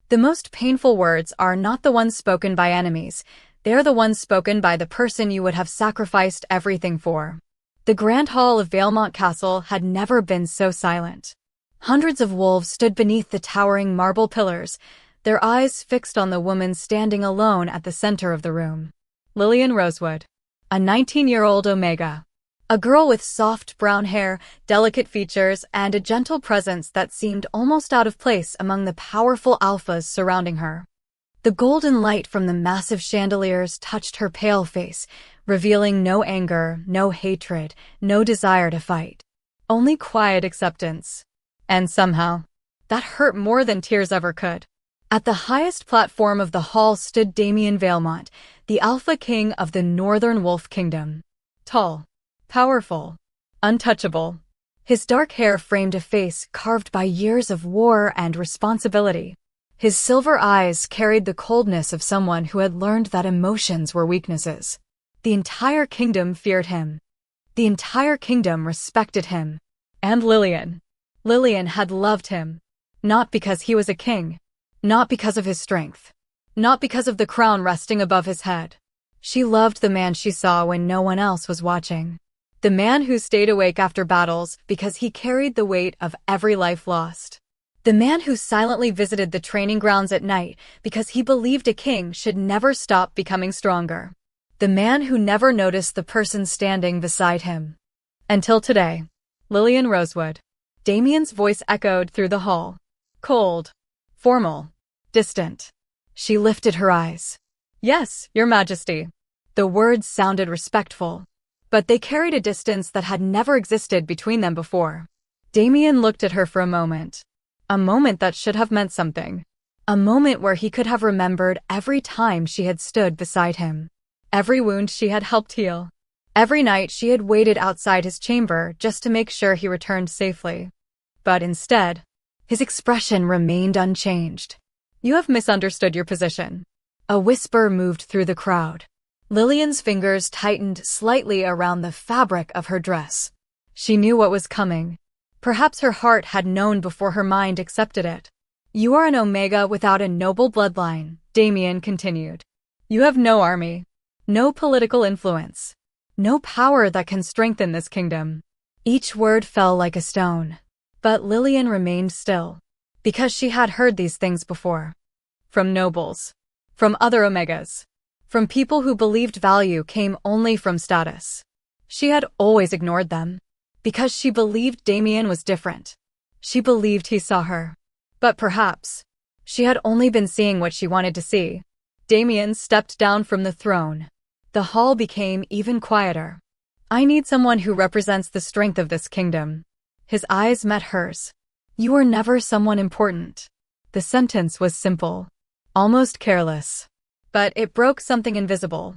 The most painful words are not the ones spoken by enemies. They're the ones spoken by the person you would have sacrificed everything for. The Grand Hall of Valemont Castle had never been so silent. Hundreds of wolves stood beneath the towering marble pillars, their eyes fixed on the woman standing alone at the center of the room. Lillian Rosewood, a 19-year-old Omega. A girl with soft brown hair, delicate features, and a gentle presence that seemed almost out of place among the powerful alphas surrounding her. The golden light from the massive chandeliers touched her pale face, revealing no anger, no hatred, no desire to fight. Only quiet acceptance. And somehow, that hurt more than tears ever could. At the highest platform of the hall stood Damien Valemont, the Alpha King of the Northern Wolf Kingdom. Tall, powerful, untouchable. His dark hair framed a face carved by years of war and responsibility. His silver eyes carried the coldness of someone who had learned that emotions were weaknesses. The entire kingdom feared him. The entire kingdom respected him. And Lillian. Lillian had loved him. Not because he was a king. Not because of his strength. Not because of the crown resting above his head. She loved the man she saw when no one else was watching. The man who stayed awake after battles because he carried the weight of every life lost. The man who silently visited the training grounds at night because he believed a king should never stop becoming stronger. The man who never noticed the person standing beside him. Until today. Lillian Rosewood. Damien's voice echoed through the hall. Cold. Formal. Distant. She lifted her eyes. Yes, Your Majesty. The words sounded respectful, but they carried a distance that had never existed between them before. Damien looked at her for a moment. A moment that should have meant something. A moment where he could have remembered every time she had stood beside him. Every wound she had helped heal. Every night she had waited outside his chamber just to make sure he returned safely. But instead, his expression remained unchanged. You have misunderstood your position. A whisper moved through the crowd. Lillian's fingers tightened slightly around the fabric of her dress. She knew what was coming. Perhaps her heart had known before her mind accepted it. You are an Omega without a noble bloodline, Damien continued. You have no army, no political influence, no power that can strengthen this kingdom. Each word fell like a stone. But Lillian remained still, because she had heard these things before. From nobles. From other Omegas. From people who believed value came only from status. She had always ignored them. Because she believed Damien was different. She believed he saw her. But perhaps, she had only been seeing what she wanted to see. Damien stepped down from the throne. The hall became even quieter. I need someone who represents the strength of this kingdom. His eyes met hers. You were never someone important. The sentence was simple. Almost careless. But it broke something invisible.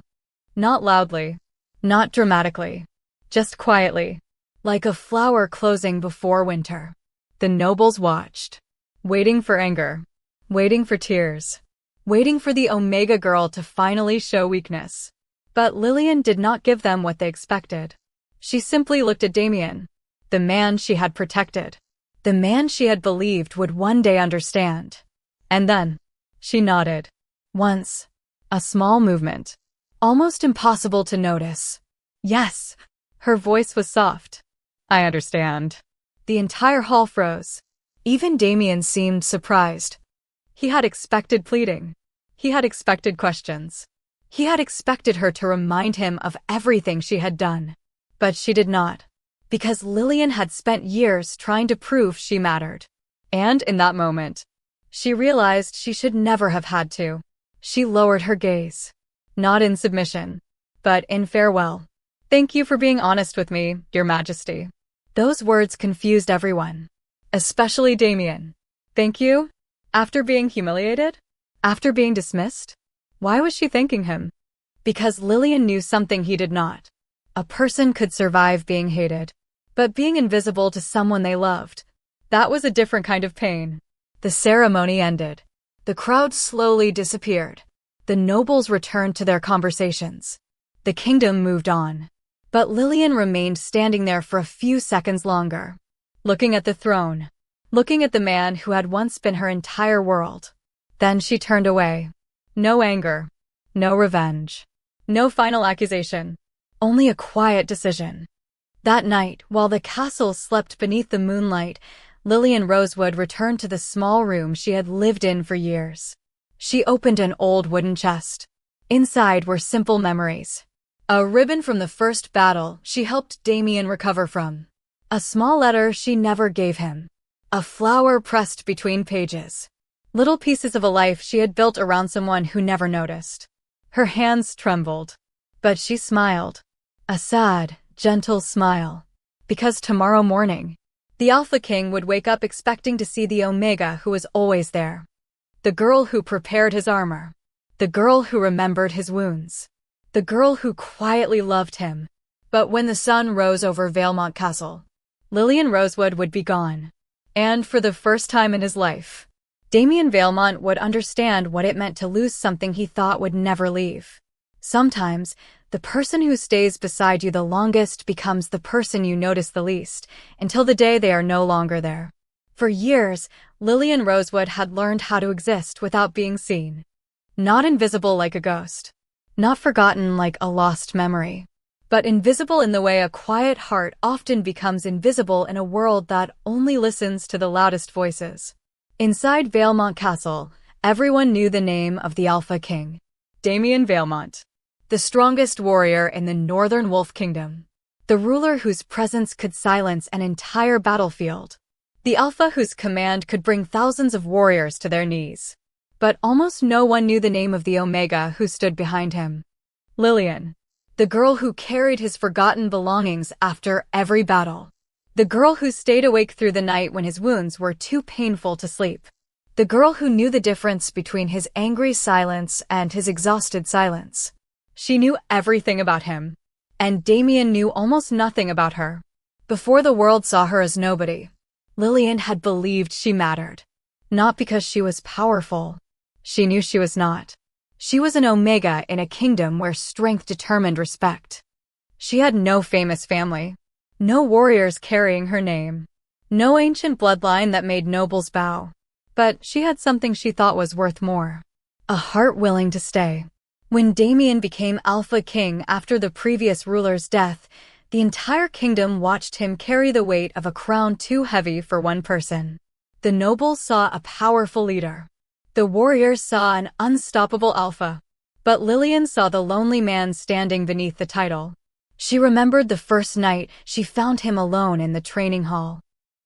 Not loudly. Not dramatically. Just quietly. Like a flower closing before winter. The nobles watched. Waiting for anger. Waiting for tears. Waiting for the Omega girl to finally show weakness. But Lillian did not give them what they expected. She simply looked at Damien. The man she had protected. The man she had believed would one day understand. And then, she nodded. Once. A small movement. Almost impossible to notice. Yes. Her voice was soft. I understand. The entire hall froze. Even Damien seemed surprised. He had expected pleading. He had expected questions. He had expected her to remind him of everything she had done. But she did not. Because Lillian had spent years trying to prove she mattered. And in that moment, she realized she should never have had to. She lowered her gaze. Not in submission, but in farewell. Thank you for being honest with me, Your Majesty. Those words confused everyone. Especially Damien. Thank you? After being humiliated? After being dismissed? Why was she thanking him? Because Lillian knew something he did not. A person could survive being hated. But being invisible to someone they loved, that was a different kind of pain. The ceremony ended. The crowd slowly disappeared. The nobles returned to their conversations. The kingdom moved on. But Lillian remained standing there for a few seconds longer. Looking at the throne. Looking at the man who had once been her entire world. Then she turned away. No anger. No revenge. No final accusation. Only a quiet decision. That night, while the castle slept beneath the moonlight, Lillian Rosewood returned to the small room she had lived in for years. She opened an old wooden chest. Inside were simple memories. A ribbon from the first battle she helped Damien recover from. A small letter she never gave him. A flower pressed between pages. Little pieces of a life she had built around someone who never noticed. Her hands trembled. But she smiled. A sad, gentle smile. Because tomorrow morning, the Alpha King would wake up expecting to see the Omega who was always there. The girl who prepared his armor. The girl who remembered his wounds. The girl who quietly loved him. But when the sun rose over Valemont Castle, Lillian Rosewood would be gone. And for the first time in his life, Damien Valemont would understand what it meant to lose something he thought would never leave. Sometimes, the person who stays beside you the longest becomes the person you notice the least, until the day they are no longer there. For years, Lillian Rosewood had learned how to exist without being seen. Not invisible like a ghost. Not forgotten like a lost memory. But invisible in the way a quiet heart often becomes invisible in a world that only listens to the loudest voices. Inside Valemont Castle, everyone knew the name of the Alpha King. Damien Valemont. The strongest warrior in the Northern Wolf Kingdom. The ruler whose presence could silence an entire battlefield. The Alpha whose command could bring thousands of warriors to their knees. But almost no one knew the name of the Omega who stood behind him. Lillian. The girl who carried his forgotten belongings after every battle. The girl who stayed awake through the night when his wounds were too painful to sleep. The girl who knew the difference between his angry silence and his exhausted silence. She knew everything about him. And Damien knew almost nothing about her. Before the world saw her as nobody, Lillian had believed she mattered. Not because she was powerful. She knew she was not. She was an Omega in a kingdom where strength determined respect. She had no famous family. No warriors carrying her name. No ancient bloodline that made nobles bow. But she had something she thought was worth more. A heart willing to stay. When Damien became Alpha King after the previous ruler's death, the entire kingdom watched him carry the weight of a crown too heavy for one person. The nobles saw a powerful leader. The warriors saw an unstoppable Alpha. But Lillian saw the lonely man standing beneath the title. She remembered the first night she found him alone in the training hall.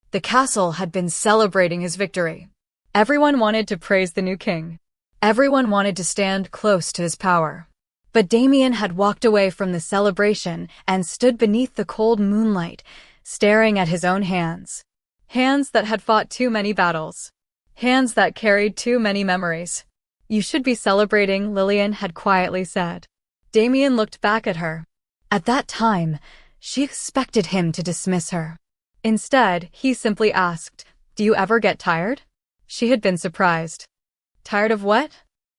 The castle had been celebrating his victory. Everyone wanted to praise the new king. Everyone wanted to stand close to his power. But Damien had walked away from the celebration and stood beneath the cold moonlight, staring at his own hands. Hands that had fought too many battles. Hands that carried too many memories. You should be celebrating, Lillian had quietly said. Damien looked back at her. At that time, she expected him to dismiss her. Instead, he simply asked, "Do you ever get tired?" She had been surprised. Tired of what?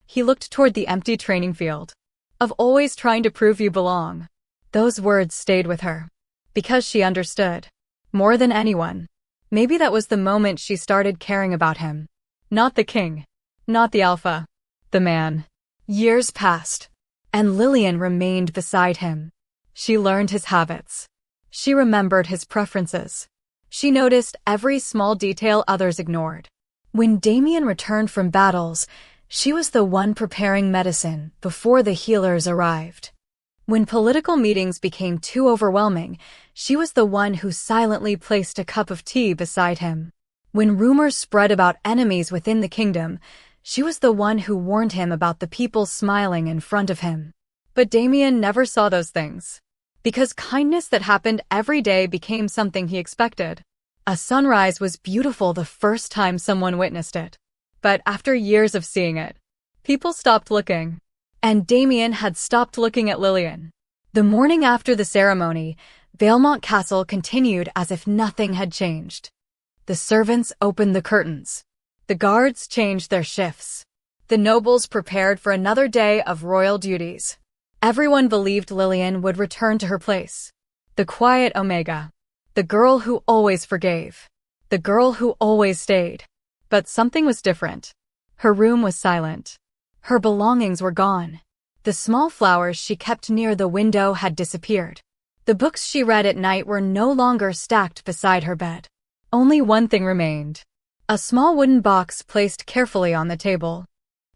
He looked toward the empty training field. Of always trying to prove you belong. Those words stayed with her. Because she understood. More than anyone. Maybe that was the moment she started caring about him. Not the king. Not the Alpha. The man. Years passed. And Lillian remained beside him. She learned his habits. She remembered his preferences. She noticed every small detail others ignored. When Damien returned from battles, she was the one preparing medicine before the healers arrived. When political meetings became too overwhelming, she was the one who silently placed a cup of tea beside him. When rumors spread about enemies within the kingdom, she was the one who warned him about the people smiling in front of him. But Damien never saw those things. Because kindness that happened every day became something he expected. A sunrise was beautiful the first time someone witnessed it. But after years of seeing it, people stopped looking. And Damien had stopped looking at Lillian. The morning after the ceremony, Valemont Castle continued as if nothing had changed. The servants opened the curtains. The guards changed their shifts. The nobles prepared for another day of royal duties. Everyone believed Lillian would return to her place. The quiet Omega. The girl who always forgave. The girl who always stayed. But something was different. Her room was silent. Her belongings were gone. The small flowers she kept near the window had disappeared. The books she read at night were no longer stacked beside her bed. Only one thing remained. A small wooden box placed carefully on the table.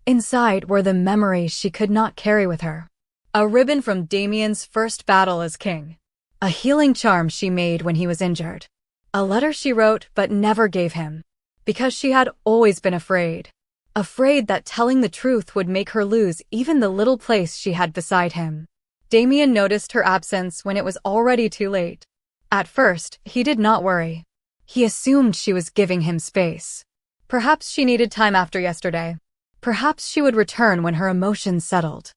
Inside were the memories she could not carry with her. A ribbon from Damien's first battle as king. A healing charm she made when he was injured. A letter she wrote but never gave him. Because she had always been afraid. Afraid that telling the truth would make her lose even the little place she had beside him. Damien noticed her absence when it was already too late. At first, he did not worry. He assumed she was giving him space. Perhaps she needed time after yesterday. Perhaps she would return when her emotions settled.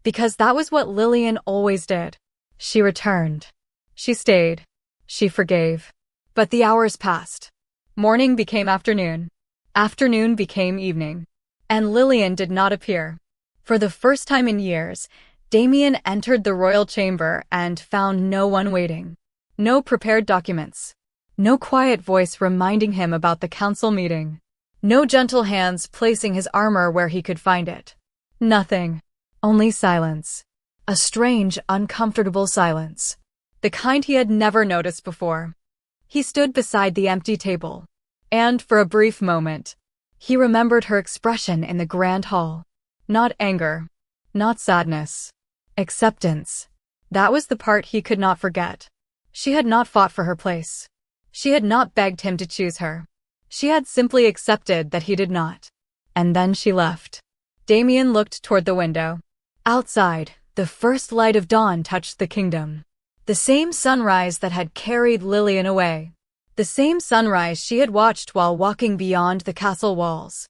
Because that was what Lillian always did. She returned. She stayed. She forgave. But the hours passed. Morning became afternoon. Afternoon became evening. And Lillian did not appear. For the first time in years, Damien entered the royal chamber and found no one waiting. No prepared documents. No quiet voice reminding him about the council meeting. No gentle hands placing his armor where he could find it. Nothing. Only silence. A strange, uncomfortable silence. The kind he had never noticed before. He stood beside the empty table. And, for a brief moment, he remembered her expression in the grand hall. Not anger. Not sadness. Acceptance. That was the part he could not forget. She had not fought for her place. She had not begged him to choose her. She had simply accepted that he did not. And then she left. Damien looked toward the window. Outside, the first light of dawn touched the kingdom. The same sunrise that had carried Lillian away. The same sunrise she had watched while walking beyond the castle walls.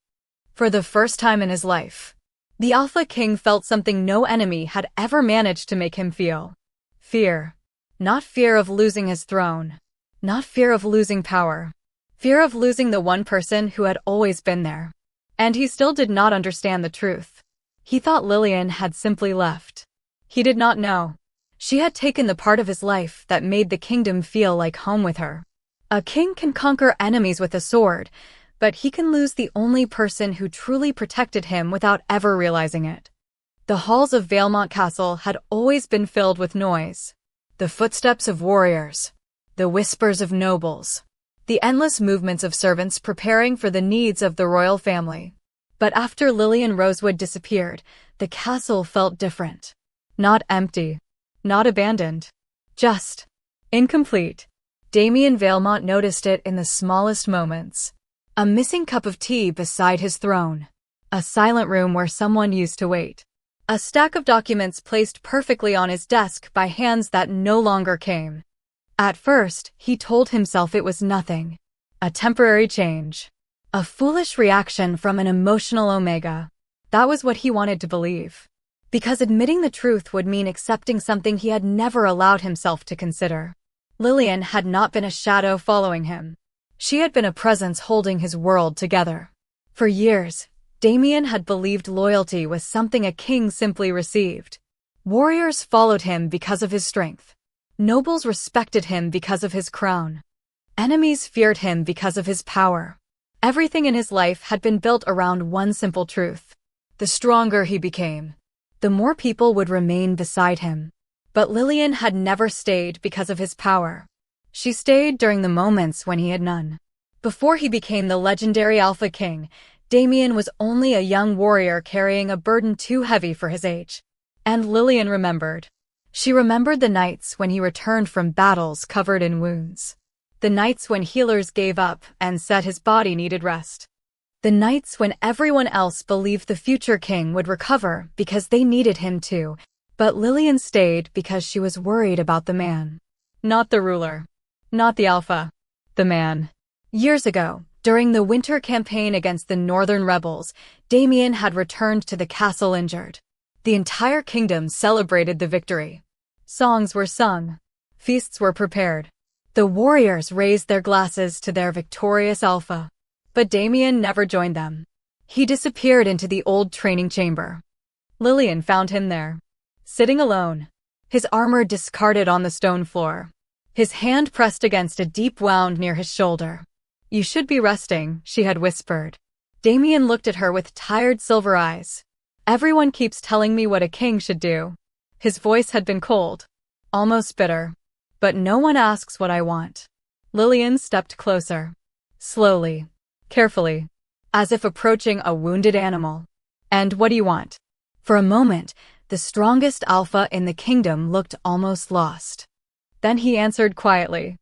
For the first time in his life, the Alpha King felt something no enemy had ever managed to make him feel. Fear. Not fear of losing his throne. Not fear of losing power. Fear of losing the one person who had always been there. And he still did not understand the truth. He thought Lillian had simply left. He did not know. She had taken the part of his life that made the kingdom feel like home with her. A king can conquer enemies with a sword, but he can lose the only person who truly protected him without ever realizing it. The halls of Valemont Castle had always been filled with noise. The footsteps of warriors. The whispers of nobles. The endless movements of servants preparing for the needs of the royal family. But after Lillian Rosewood disappeared, the castle felt different. Not empty. Not abandoned. Just incomplete. Damien Valemont noticed it in the smallest moments. A missing cup of tea beside his throne. A silent room where someone used to wait. A stack of documents placed perfectly on his desk by hands that no longer came. At first, he told himself it was nothing. A temporary change. A foolish reaction from an emotional Omega. That was what he wanted to believe. Because admitting the truth would mean accepting something he had never allowed himself to consider. Lillian had not been a shadow following him. She had been a presence holding his world together. For years, Damien had believed loyalty was something a king simply received. Warriors followed him because of his strength. Nobles respected him because of his crown. Enemies feared him because of his power. Everything in his life had been built around one simple truth. The stronger he became, the more people would remain beside him. But Lillian had never stayed because of his power. She stayed during the moments when he had none. Before he became the legendary Alpha King, Damien was only a young warrior carrying a burden too heavy for his age. And Lillian remembered. She remembered the nights when he returned from battles covered in wounds. The nights when healers gave up and said his body needed rest. The nights when everyone else believed the future king would recover because they needed him too. But Lillian stayed because she was worried about the man. Not the ruler. Not the Alpha. The man. Years ago, during the winter campaign against the northern rebels, Damien had returned to the castle injured. The entire kingdom celebrated the victory. Songs were sung. Feasts were prepared. The warriors raised their glasses to their victorious Alpha. But Damien never joined them. He disappeared into the old training chamber. Lillian found him there. Sitting alone. His armor discarded on the stone floor. His hand pressed against a deep wound near his shoulder. "You should be resting," she had whispered. Damien looked at her with tired silver eyes. Everyone keeps telling me what a king should do. His voice had been cold, almost bitter. But no one asks what I want. Lillian stepped closer. Slowly, carefully, as if approaching a wounded animal. And what do you want? For a moment, the strongest alpha in the kingdom looked almost lost. Then he answered quietly.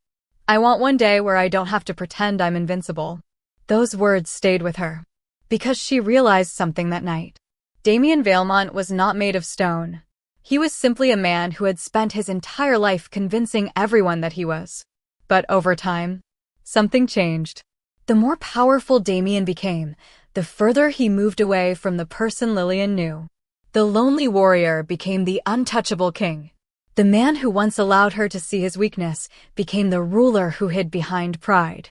I want one day where I don't have to pretend I'm invincible. Those words stayed with her. Because she realized something that night. Damien Valmont was not made of stone. He was simply a man who had spent his entire life convincing everyone that he was. But over time, something changed. The more powerful Damien became, the further he moved away from the person Lillian knew. The lonely warrior became the untouchable king. The man who once allowed her to see his weakness became the ruler who hid behind pride.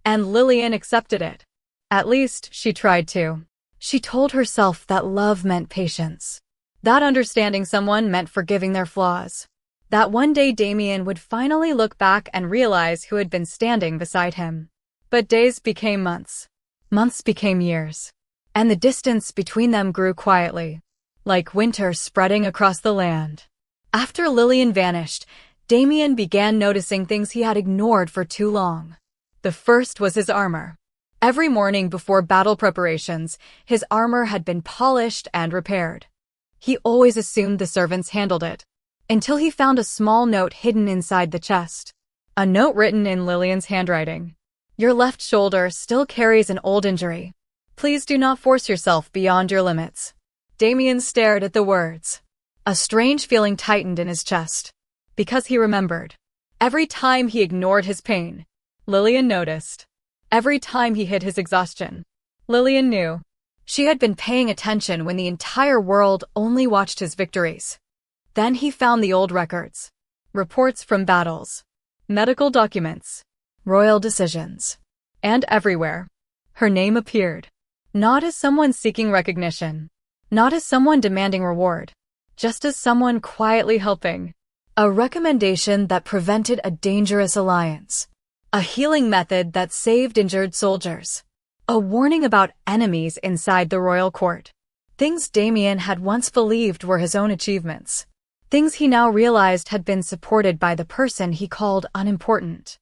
And Lillian accepted it. At least, she tried to. She told herself that love meant patience. That understanding someone meant forgiving their flaws. That one day Damien would finally look back and realize who had been standing beside him. But days became months. Months became years. And the distance between them grew quietly, like winter spreading across the land. After Lillian vanished, Damien began noticing things he had ignored for too long. The first was his armor. Every morning before battle preparations, his armor had been polished and repaired. He always assumed the servants handled it, until he found a small note hidden inside the chest. A note written in Lillian's handwriting. Your left shoulder still carries an old injury. Please do not force yourself beyond your limits. Damien stared at the words. A strange feeling tightened in his chest. Because he remembered. Every time he ignored his pain, Lillian noticed. Every time he hid his exhaustion, Lillian knew. She had been paying attention when the entire world only watched his victories. Then he found the old records. Reports from battles. Medical documents. Royal decisions. And everywhere, her name appeared. Not as someone seeking recognition. Not as someone demanding reward. Just as someone quietly helping. A recommendation that prevented a dangerous alliance. A healing method that saved injured soldiers. A warning about enemies inside the royal court. Things Damien had once believed were his own achievements. Things he now realized had been supported by the person he called unimportant.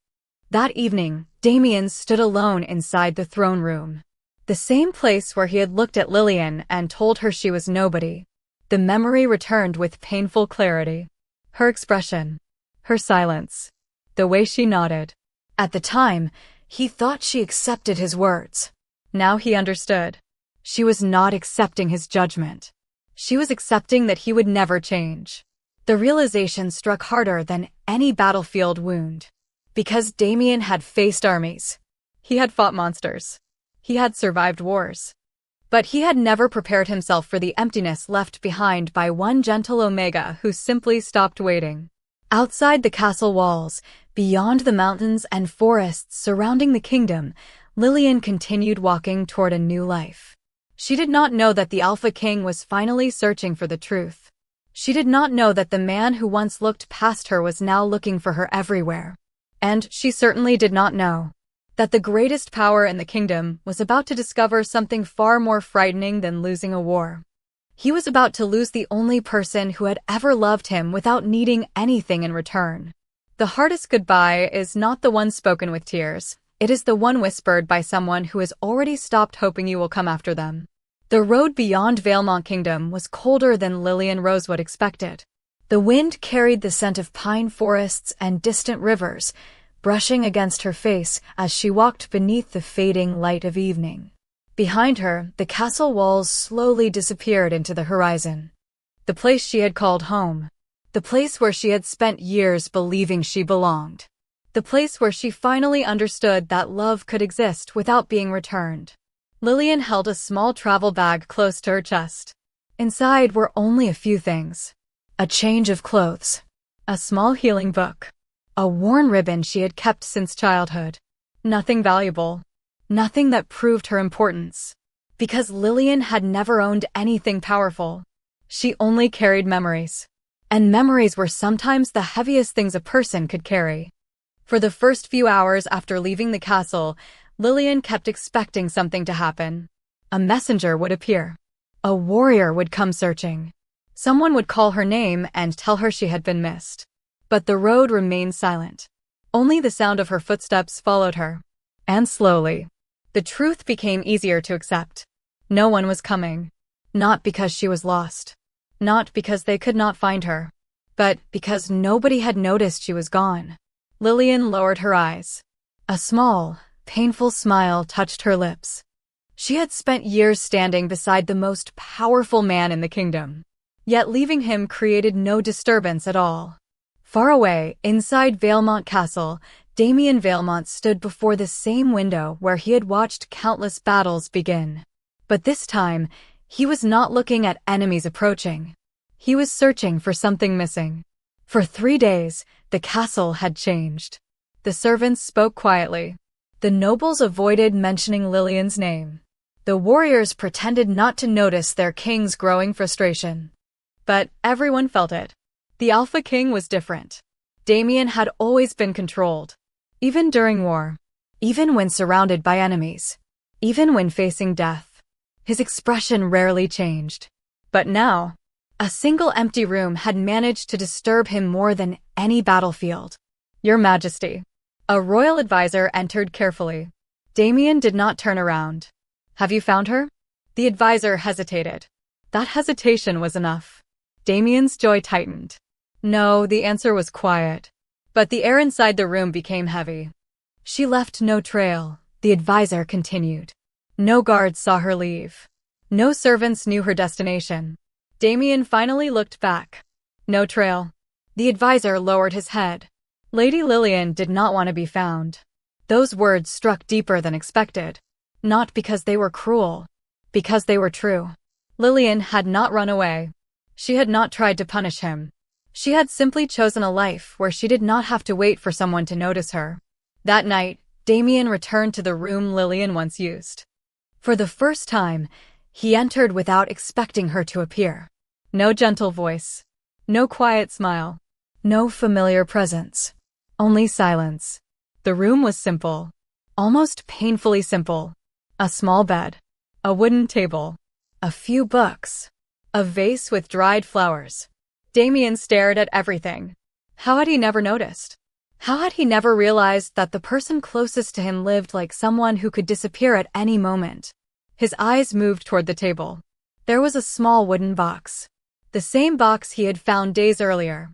That evening, Damien stood alone inside the throne room. The same place where he had looked at Lillian and told her she was nobody. The memory returned with painful clarity. Her expression. Her silence. The way she nodded. At the time, he thought she accepted his words. Now he understood. She was not accepting his judgment. She was accepting that he would never change. The realization struck harder than any battlefield wound. Because Damien had faced armies. He had fought monsters. He had survived wars. But he had never prepared himself for the emptiness left behind by one gentle Omega who simply stopped waiting. Outside the castle walls, beyond the mountains and forests surrounding the kingdom, Lillian continued walking toward a new life. She did not know that the Alpha King was finally searching for the truth. She did not know that the man who once looked past her was now looking for her everywhere. And she certainly did not know that the greatest power in the kingdom was about to discover something far more frightening than losing a war. He was about to lose the only person who had ever loved him without needing anything in return. The hardest goodbye is not the one spoken with tears. It is the one whispered by someone who has already stopped hoping you will come after them. The road beyond Valmont Kingdom was colder than Lillian Rosewood expected. The wind carried the scent of pine forests and distant rivers, brushing against her face as she walked beneath the fading light of evening. Behind her, the castle walls slowly disappeared into the horizon. The place she had called home. The place where she had spent years believing she belonged. The place where she finally understood that love could exist without being returned. Lillian held a small travel bag close to her chest. Inside were only a few things. A change of clothes. A small healing book. A worn ribbon she had kept since childhood. Nothing valuable. Nothing that proved her importance. Because Lillian had never owned anything powerful. She only carried memories. And memories were sometimes the heaviest things a person could carry. For the first few hours after leaving the castle, Lillian kept expecting something to happen. A messenger would appear. A warrior would come searching. Someone would call her name and tell her she had been missed. But the road remained silent. Only the sound of her footsteps followed her. And slowly, the truth became easier to accept. No one was coming. Not because she was lost. Not because they could not find her. But because nobody had noticed she was gone. Lillian lowered her eyes. A small, painful smile touched her lips. She had spent years standing beside the most powerful man in the kingdom. Yet leaving him created no disturbance at all. Far away, inside Valemont Castle, Damien Valemont stood before the same window where he had watched countless battles begin. But this time, he was not looking at enemies approaching. He was searching for something missing. For 3 days, the castle had changed. The servants spoke quietly. The nobles avoided mentioning Lillian's name. The warriors pretended not to notice their king's growing frustration. But everyone felt it. The Alpha King was different. Damien had always been controlled. Even during war. Even when surrounded by enemies. Even when facing death. His expression rarely changed. But now, a single empty room had managed to disturb him more than any battlefield. Your Majesty. A royal advisor entered carefully. Damien did not turn around. Have you found her? The advisor hesitated. That hesitation was enough. Damien's jaw tightened. No, the answer was quiet. But the air inside the room became heavy. She left no trail, the advisor continued. No guards saw her leave. No servants knew her destination. Damien finally looked back. No trail. The advisor lowered his head. Lady Lillian did not want to be found. Those words struck deeper than expected. Not because they were cruel. Because they were true. Lillian had not run away. She had not tried to punish him. She had simply chosen a life where she did not have to wait for someone to notice her. That night, Damien returned to the room Lillian once used. For the first time, he entered without expecting her to appear. No gentle voice. No quiet smile. No familiar presence. Only silence. The room was simple. Almost painfully simple. A small bed. A wooden table. A few books. A vase with dried flowers. Damien stared at everything. How had he never noticed? How had he never realized that the person closest to him lived like someone who could disappear at any moment? His eyes moved toward the table. There was a small wooden box. The same box he had found days earlier.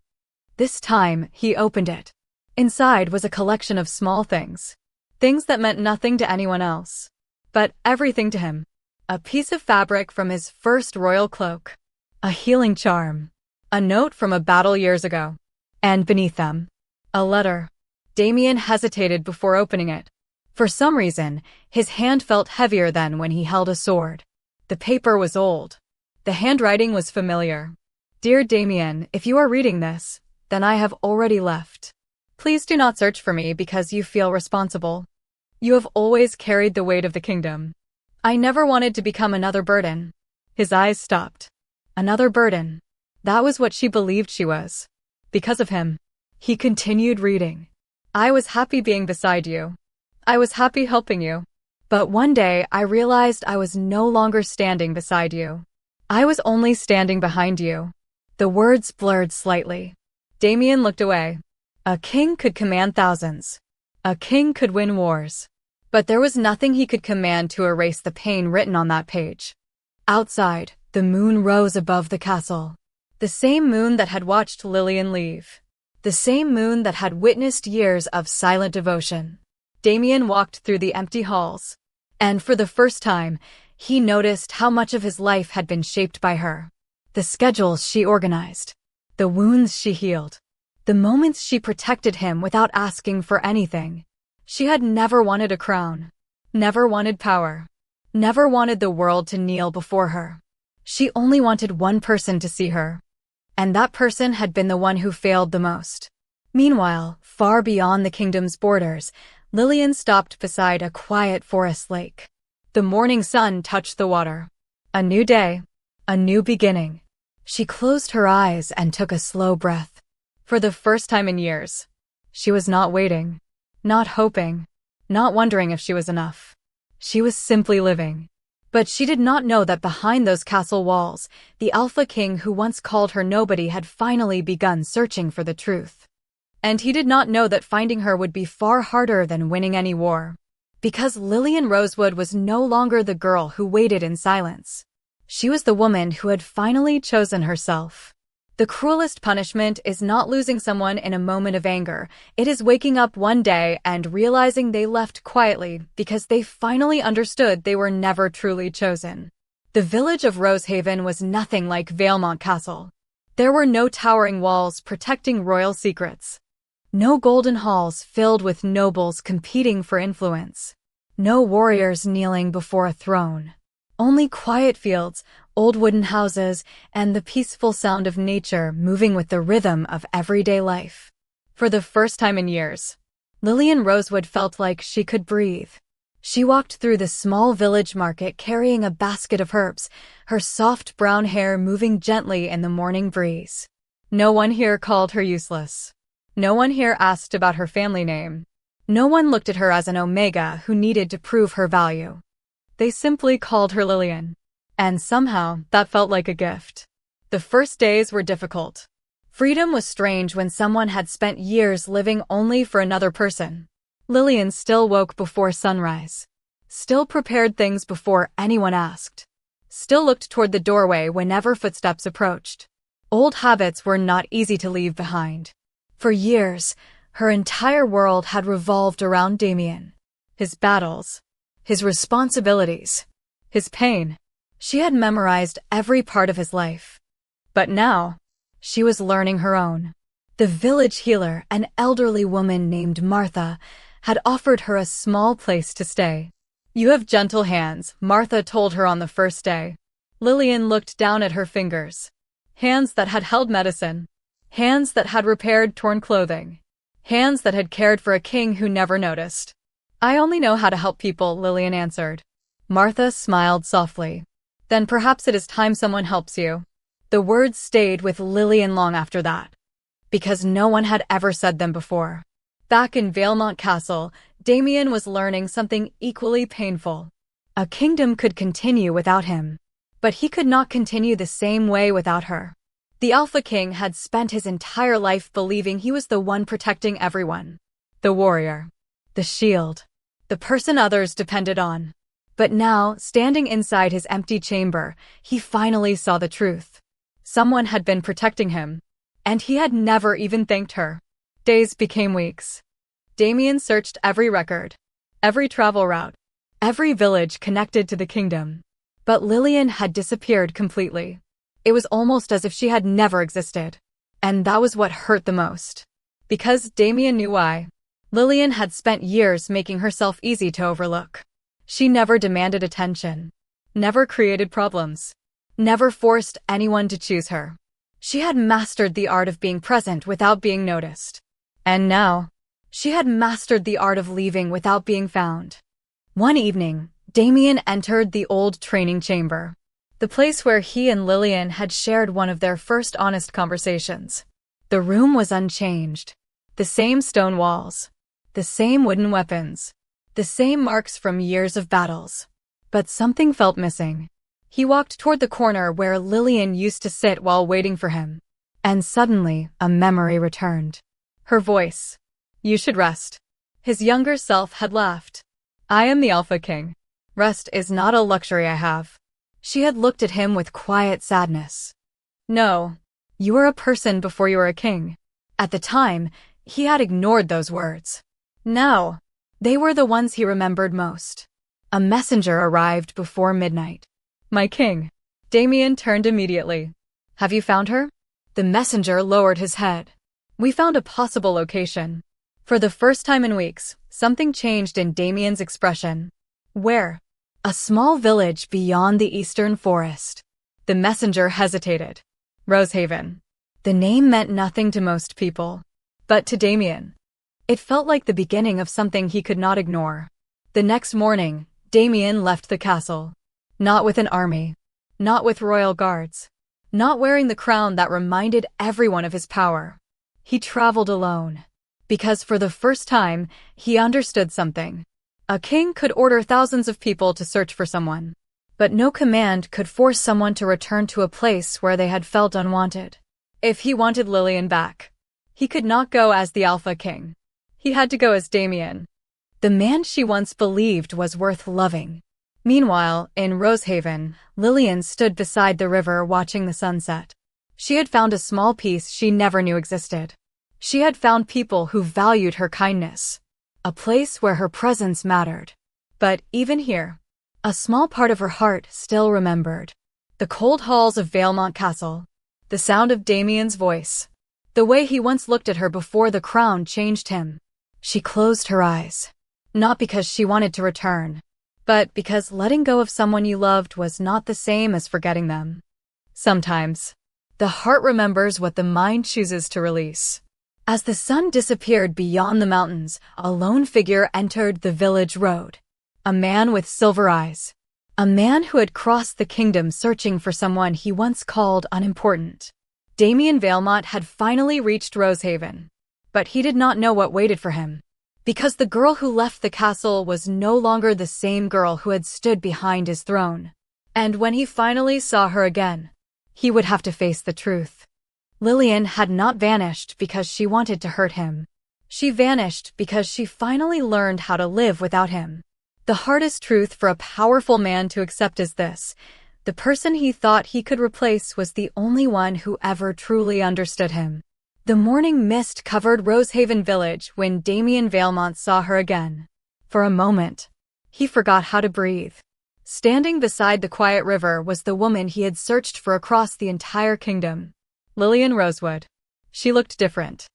This time, he opened it. Inside was a collection of small things. Things that meant nothing to anyone else. But everything to him. A piece of fabric from his first royal cloak. A healing charm. A note from a battle years ago. And beneath them, a letter. Damien hesitated before opening it. For some reason, his hand felt heavier than when he held a sword. The paper was old. The handwriting was familiar. Dear Damien, if you are reading this, then I have already left. Please do not search for me because you feel responsible. You have always carried the weight of the kingdom. I never wanted to become another burden. His eyes stopped. Another burden. That was what she believed she was. Because of him. He continued reading. I was happy being beside you. I was happy helping you. But one day I realized I was no longer standing beside you. I was only standing behind you. The words blurred slightly. Damien looked away. A king could command thousands. A king could win wars. But there was nothing he could command to erase the pain written on that page. Outside, the moon rose above the castle. The same moon that had watched Lillian leave. The same moon that had witnessed years of silent devotion. Damien walked through the empty halls. And for the first time, he noticed how much of his life had been shaped by her. The schedules she organized. The wounds she healed. The moments she protected him without asking for anything. She had never wanted a crown. Never wanted power. Never wanted the world to kneel before her. She only wanted one person to see her. And that person had been the one who failed the most. Meanwhile, far beyond the kingdom's borders, Lillian stopped beside a quiet forest lake. The morning sun touched the water. A new day. A new beginning. She closed her eyes and took a slow breath. For the first time in years. She was not waiting. Not hoping. Not wondering if she was enough. She was simply living. But she did not know that behind those castle walls, the Alpha King who once called her nobody had finally begun searching for the truth. And he did not know that finding her would be far harder than winning any war. Because Lillian Rosewood was no longer the girl who waited in silence. She was the woman who had finally chosen herself. The cruelest punishment is not losing someone in a moment of anger. It is waking up one day and realizing they left quietly because they finally understood they were never truly chosen. The village of Rosehaven was nothing like Valemont Castle. There were no towering walls protecting royal secrets. No golden halls filled with nobles competing for influence. No warriors kneeling before a throne. Only quiet fields, old wooden houses, and the peaceful sound of nature moving with the rhythm of everyday life. For the first time in years, Lillian Rosewood felt like she could breathe. She walked through the small village market carrying a basket of herbs, her soft brown hair moving gently in the morning breeze. No one here called her useless. No one here asked about her family name. No one looked at her as an omega who needed to prove her value. They simply called her Lillian. And somehow, that felt like a gift. The first days were difficult. Freedom was strange when someone had spent years living only for another person. Lillian still woke before sunrise. Still prepared things before anyone asked. Still looked toward the doorway whenever footsteps approached. Old habits were not easy to leave behind. For years, her entire world had revolved around Damien. His battles. His responsibilities. His pain. She had memorized every part of his life. But now, she was learning her own. The village healer, an elderly woman named Martha, had offered her a small place to stay. "You have gentle hands," Martha told her on the first day. Lillian looked down at her fingers. Hands that had held medicine. Hands that had repaired torn clothing. Hands that had cared for a king who never noticed. "I only know how to help people," Lillian answered. Martha smiled softly. "Then perhaps it is time someone helps you." The words stayed with Lillian long after that. Because no one had ever said them before. Back in Valemont Castle, Damien was learning something equally painful. A kingdom could continue without him. But he could not continue the same way without her. The Alpha King had spent his entire life believing he was the one protecting everyone. The warrior. The shield. The person others depended on. But now, standing inside his empty chamber, he finally saw the truth. Someone had been protecting him. And he had never even thanked her. Days became weeks. Damien searched every record. Every travel route. Every village connected to the kingdom. But Lillian had disappeared completely. It was almost as if she had never existed. And that was what hurt the most. Because Damien knew why. Lillian had spent years making herself easy to overlook. She never demanded attention. Never created problems. Never forced anyone to choose her. She had mastered the art of being present without being noticed. And now, she had mastered the art of leaving without being found. One evening, Damien entered the old training chamber. The place where he and Lillian had shared one of their first honest conversations. The room was unchanged. The same stone walls. The same wooden weapons. The same marks from years of battles. But something felt missing. He walked toward the corner where Lillian used to sit while waiting for him. And suddenly, a memory returned. Her voice. "You should rest." His younger self had laughed. "I am the Alpha King. Rest is not a luxury I have." She had looked at him with quiet sadness. "No, you were a person before you were a king." At the time, he had ignored those words. Now, they were the ones he remembered most. A messenger arrived before midnight. "My king." Damien turned immediately. "Have you found her?" The messenger lowered his head. "We found a possible location." For the first time in weeks, something changed in Damien's expression. "Where?" "A small village beyond the eastern forest." The messenger hesitated. "Rosehaven." The name meant nothing to most people. But to Damien, it felt like the beginning of something he could not ignore. The next morning, Damien left the castle. Not with an army. Not with royal guards. Not wearing the crown that reminded everyone of his power. He traveled alone. Because for the first time, he understood something. A king could order thousands of people to search for someone. But no command could force someone to return to a place where they had felt unwanted. If he wanted Lillian back, he could not go as the Alpha King. He had to go as Damien, the man she once believed was worth loving. Meanwhile, in Rosehaven, Lillian stood beside the river watching the sunset. She had found a small peace she never knew existed. She had found people who valued her kindness, a place where her presence mattered. But even here, a small part of her heart still remembered the cold halls of Valemont Castle, the sound of Damien's voice, the way he once looked at her before the crown changed him. She closed her eyes, not because she wanted to return, but because letting go of someone you loved was not the same as forgetting them. Sometimes, the heart remembers what the mind chooses to release. As the sun disappeared beyond the mountains, a lone figure entered the village road. A man with silver eyes. A man who had crossed the kingdom searching for someone he once called unimportant. Damien Valemont had finally reached Rosehaven. But he did not know what waited for him. Because the girl who left the castle was no longer the same girl who had stood behind his throne. And when he finally saw her again, he would have to face the truth. Lillian had not vanished because she wanted to hurt him. She vanished because she finally learned how to live without him. The hardest truth for a powerful man to accept is this: the person he thought he could replace was the only one who ever truly understood him. The morning mist covered Rosehaven Village when Damien Valemont saw her again. For a moment, he forgot how to breathe. Standing beside the quiet river was the woman he had searched for across the entire kingdom. Lillian Rosewood. She looked different.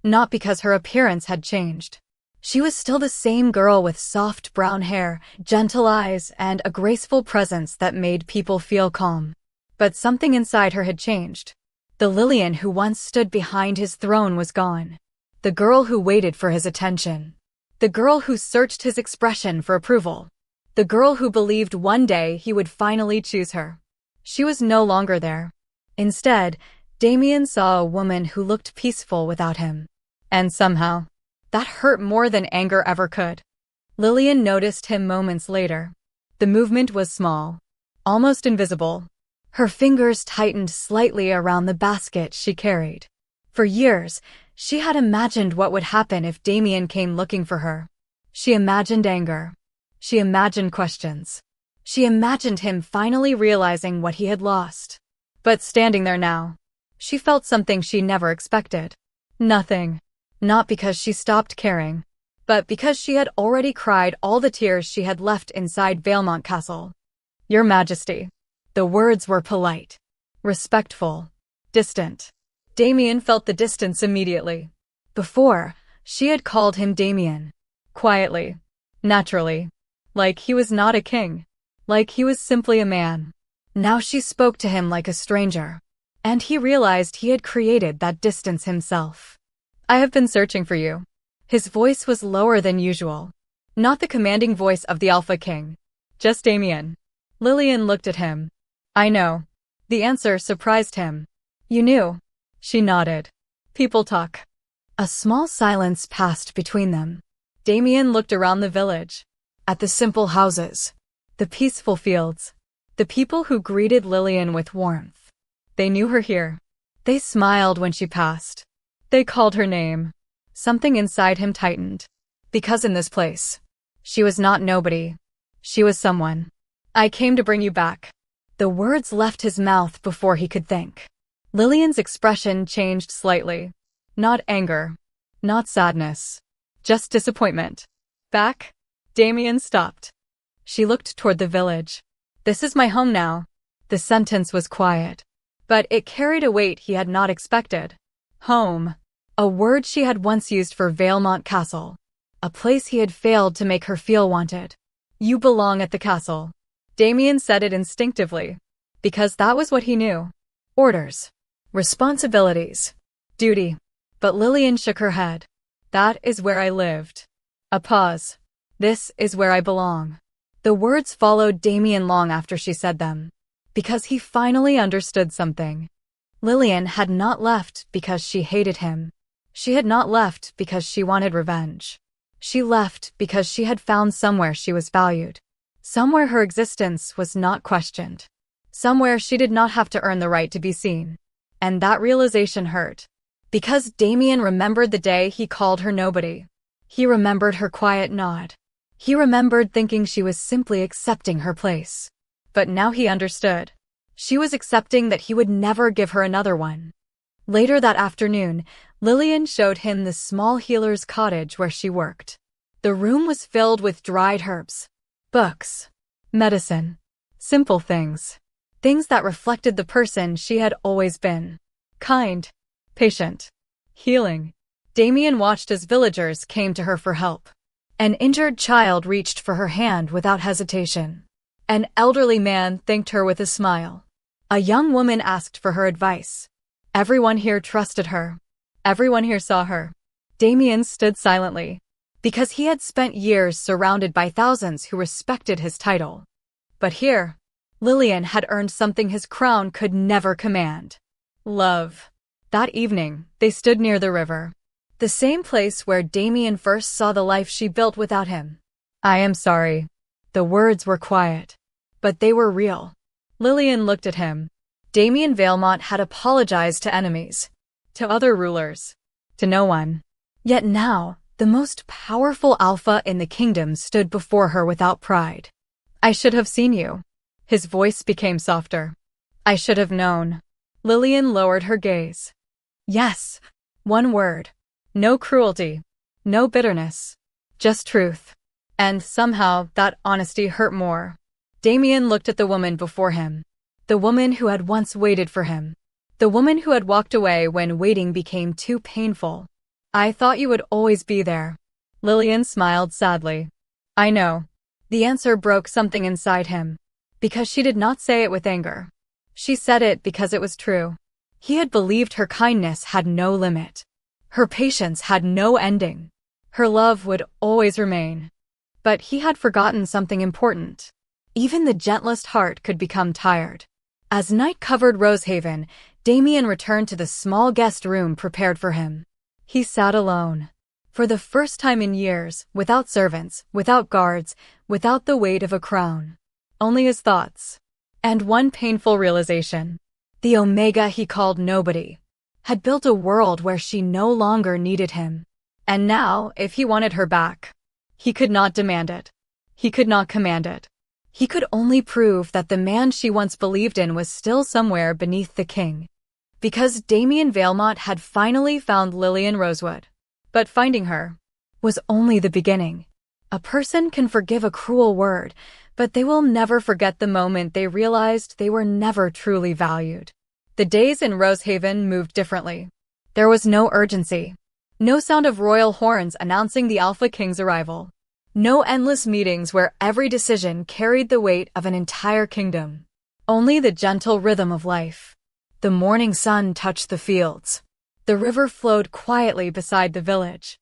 Not because her appearance had changed. She was still the same girl with soft brown hair, gentle eyes, and a graceful presence that made people feel calm. But something inside her had changed. The Lillian who once stood behind his throne was gone. The girl who waited for his attention. The girl who searched his expression for approval. The girl who believed one day he would finally choose her. She was no longer there. Instead, Damien saw a woman who looked peaceful without him. And somehow, that hurt more than anger ever could. Lillian noticed him moments later. The movement was small, almost invisible. Her fingers tightened slightly around the basket she carried. For years, she had imagined what would happen if Damien came looking for her. She imagined anger. She imagined questions. She imagined him finally realizing what he had lost. But standing there now, she felt something she never expected. Nothing. Not because she stopped caring, but because she had already cried all the tears she had left inside Valemont Castle. Your Majesty. The words were polite, respectful, distant. Damien felt the distance immediately. Before, she had called him Damien. Quietly, naturally. Like he was not a king. Like he was simply a man. Now she spoke to him like a stranger. And he realized he had created that distance himself. I have been searching for you. His voice was lower than usual. Not the commanding voice of the Alpha King. Just Damien. Lillian looked at him. I know. The answer surprised him. You knew. She nodded. People talk. A small silence passed between them. Damien looked around the village. At the simple houses. The peaceful fields. The people who greeted Lillian with warmth. They knew her here. They smiled when she passed. They called her name. Something inside him tightened. Because in this place, she was not nobody. She was someone. I came to bring you back. The words left his mouth before he could think. Lillian's expression changed slightly. Not anger. Not sadness. Just disappointment. Back? Damien stopped. She looked toward the village. This is my home now. The sentence was quiet. But it carried a weight he had not expected. Home. A word she had once used for Valemont Castle. A place he had failed to make her feel wanted. You belong at the castle. Damien said it instinctively. Because that was what he knew. Orders. Responsibilities. Duty. But Lillian shook her head. That is where I lived. A pause. This is where I belong. The words followed Damien long after she said them. Because he finally understood something. Lillian had not left because she hated him. She had not left because she wanted revenge. She left because she had found somewhere she was valued. Somewhere her existence was not questioned. Somewhere she did not have to earn the right to be seen. And that realization hurt. Because Damien remembered the day he called her nobody. He remembered her quiet nod. He remembered thinking she was simply accepting her place. But now he understood. She was accepting that he would never give her another one. Later that afternoon, Lillian showed him the small healer's cottage where she worked. The room was filled with dried herbs, books, medicine, simple things. Things that reflected the person she had always been. Kind, patient, healing. Damien watched as villagers came to her for help. An injured child reached for her hand without hesitation. An elderly man thanked her with a smile. A young woman asked for her advice. Everyone here trusted her. Everyone here saw her. Damien stood silently, because he had spent years surrounded by thousands who respected his title. But here, Lillian had earned something his crown could never command. Love. That evening, they stood near the river. The same place where Damien first saw the life she built without him. I am sorry. The words were quiet, but they were real. Lillian looked at him. Damien Valemont had apologized to enemies, to other rulers, to no one. Yet now, the most powerful alpha in the kingdom stood before her without pride. I should have seen you. His voice became softer. I should have known. Lillian lowered her gaze. Yes, one word. No cruelty. No bitterness. Just truth. And somehow that honesty hurt more. Damien looked at the woman before him. The woman who had once waited for him. The woman who had walked away when waiting became too painful. I thought you would always be there. Lillian smiled sadly. I know. The answer broke something inside him. Because she did not say it with anger. She said it because it was true. He had believed her kindness had no limit. Her patience had no ending. Her love would always remain. But he had forgotten something important. Even the gentlest heart could become tired. As night covered Rosehaven, Damien returned to the small guest room prepared for him. He sat alone. For the first time in years, without servants, without guards, without the weight of a crown. Only his thoughts. And one painful realization. The Omega he called nobody had built a world where she no longer needed him. And now, if he wanted her back, he could not demand it. He could not command it. He could only prove that the man she once believed in was still somewhere beneath the king. Because Damien Valemont had finally found Lillian Rosewood. But finding her was only the beginning. A person can forgive a cruel word, but they will never forget the moment they realized they were never truly valued. The days in Rosehaven moved differently. There was no urgency. No sound of royal horns announcing the Alpha King's arrival. No endless meetings where every decision carried the weight of an entire kingdom. Only the gentle rhythm of life. The morning sun touched the fields. The river flowed quietly beside the village.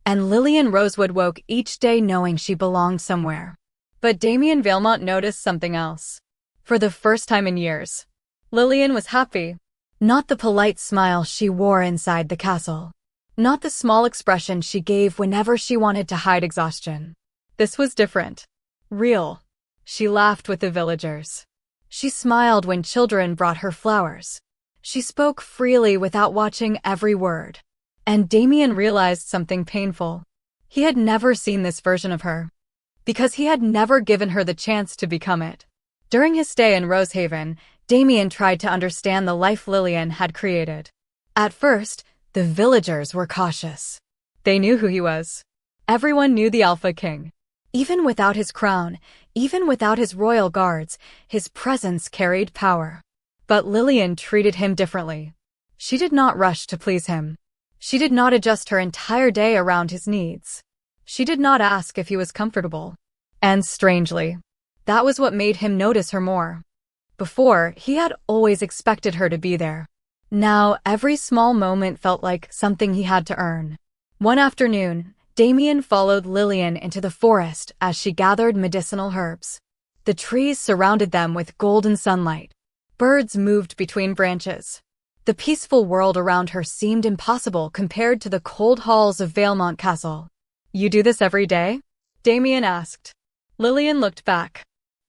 And Lillian Rosewood woke each day knowing she belonged somewhere. But Damien Valemont noticed something else. For the first time in years, Lillian was happy. Not the polite smile she wore inside the castle. Not the small expression she gave whenever she wanted to hide exhaustion. This was different. Real. She laughed with the villagers. She smiled when children brought her flowers. She spoke freely without watching every word. And Damien realized something painful. He had never seen this version of her. Because he had never given her the chance to become it. During his stay in Rosehaven, Damien tried to understand the life Lillian had created. At first, the villagers were cautious. They knew who he was. Everyone knew the Alpha King. Even without his crown, even without his royal guards, his presence carried power. But Lillian treated him differently. She did not rush to please him. She did not adjust her entire day around his needs. She did not ask if he was comfortable. And strangely, that was what made him notice her more. Before, he had always expected her to be there. Now, every small moment felt like something he had to earn. One afternoon, Damien followed Lillian into the forest as she gathered medicinal herbs. The trees surrounded them with golden sunlight. Birds moved between branches. The peaceful world around her seemed impossible compared to the cold halls of Valemont Castle. You do this every day? Damien asked. Lillian looked back.